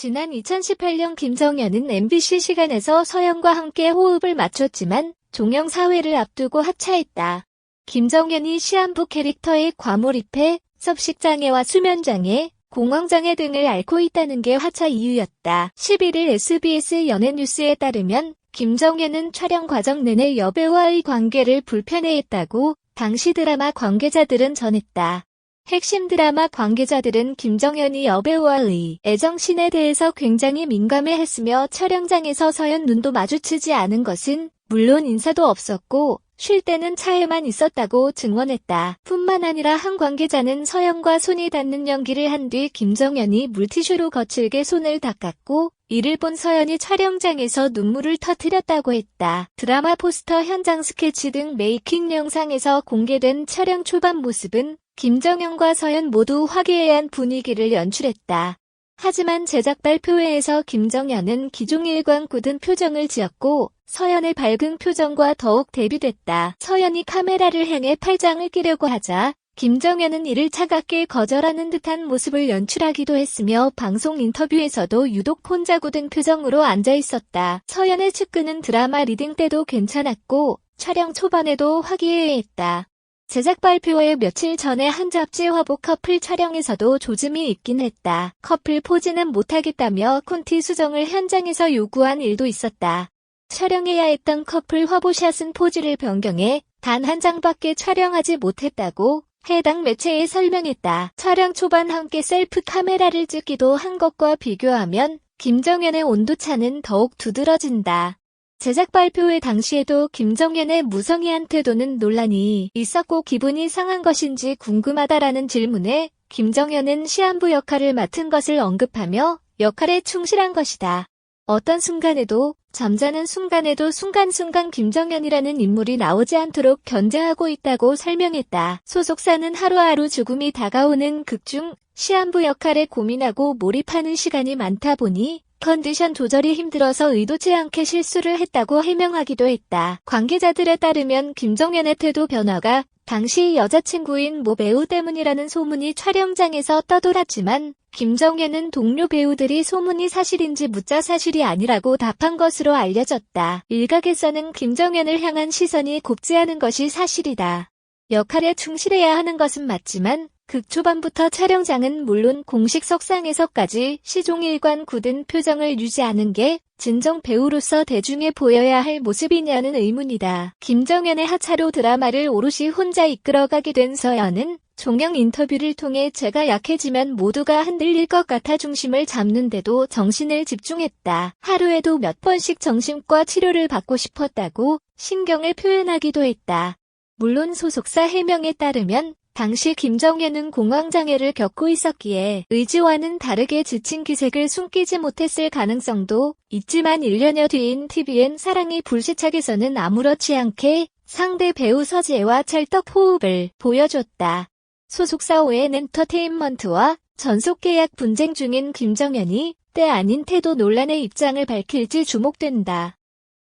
지난 2018년 김정현은 MBC 시간에서 서연과 함께 호흡을 맞췄지만 종영 사회를 앞두고 하차했다. 김정현이 시한부 캐릭터에 과몰입해 섭식장애와 수면장애, 공황장애 등을 앓고 있다는 게 하차 이유였다. 11일 SBS 연예뉴스에 따르면 김정현은 촬영 과정 내내 여배우와의 관계를 불편해했다고 당시 드라마 관계자들은 전했다. 핵심 드라마 관계자들은 김정현이 여배우와의 애정신에 대해서 굉장히 민감해했으며 촬영장에서 서연 눈도 마주치지 않은 것은 물론 인사도 없었고 쉴 때는 차에만 있었다고 증언했다. 뿐만 아니라 한 관계자는 서연과 손이 닿는 연기를 한 뒤 김정현이 물티슈로 거칠게 손을 닦았고 이를 본 서연이 촬영장에서 눈물을 터뜨렸다고 했다. 드라마 포스터 현장 스케치 등 메이킹 영상에서 공개된 촬영 초반 모습은 김정현과 서연 모두 화기애애한 분위기를 연출했다. 하지만 제작 발표회에서 김정현은 기종일관 굳은 표정을 지었고 서연의 밝은 표정과 더욱 대비됐다. 서연이 카메라를 향해 팔짱을 끼려고 하자 김정현은 이를 차갑게 거절하는 듯한 모습을 연출하기도 했으며 방송 인터뷰에서도 유독 혼자 굳은 표정으로 앉아있었다. 서연의 측근은 드라마 리딩 때도 괜찮았고 촬영 초반에도 화기애애했다. 제작 발표회 며칠 전에 한 잡지 화보 커플 촬영에서도 조짐이 있긴 했다. 커플 포즈는 못하겠다며 콘티 수정을 현장에서 요구한 일도 있었다. 촬영해야 했던 커플 화보샷은 포즈를 변경해 단 한 장밖에 촬영하지 못했다고 해당 매체에 설명했다. 촬영 초반 함께 셀프 카메라를 찍기도 한 것과 비교하면 김정현의 온도차는 더욱 두드러진다. 제작 발표회 당시에도 김정현의 무성의한 태도는 논란이 있었고 기분이 상한 것인지 궁금하다라는 질문에 김정현은 시한부 역할을 맡은 것을 언급하며 역할에 충실한 것이다. 어떤 순간에도 잠자는 순간에도 순간순간 김정현이라는 인물이 나오지 않도록 견제하고 있다고 설명했다. 소속사는 하루하루 죽음이 다가오는 극 중 시한부 역할에 고민하고 몰입하는 시간이 많다 보니 컨디션 조절이 힘들어서 의도치 않게 실수를 했다고 해명하기도 했다. 관계자들에 따르면 김정현의 태도 변화가 당시 여자친구인 모 배우 때문이라는 소문이 촬영장에서 떠돌았지만 김정현은 동료 배우들이 소문이 사실인지 묻자 사실이 아니라고 답한 것으로 알려졌다. 일각에서는 김정현을 향한 시선이 곱지 않은 것이 사실이다. 역할에 충실해야 하는 것은 맞지만 극 초반부터 촬영장은 물론 공식 석상에서까지 시종일관 굳은 표정을 유지하는 게 진정 배우로서 대중에 보여야 할 모습이냐는 의문이다. 김정현의 하차로 드라마를 오롯이 혼자 이끌어가게 된 서연은 종영 인터뷰를 통해 제가 약해지면 모두가 흔들릴 것 같아 중심을 잡는데도 정신을 집중했다. 하루에도 몇 번씩 정신과 치료를 받고 싶었다고 신경을 표현하기도 했다. 물론 소속사 해명에 따르면 당시 김정현은 공황장애를 겪고 있었기에 의지와는 다르게 지친 기색을 숨기지 못했을 가능성도 있지만 1년여 뒤인 TVN 사랑이 불시착에서는 아무렇지 않게 상대 배우 서지혜와 찰떡 호흡을 보여줬다. 소속사 ON 엔터테인먼트와 전속계약 분쟁 중인 김정현이 때 아닌 태도 논란의 입장을 밝힐지 주목된다.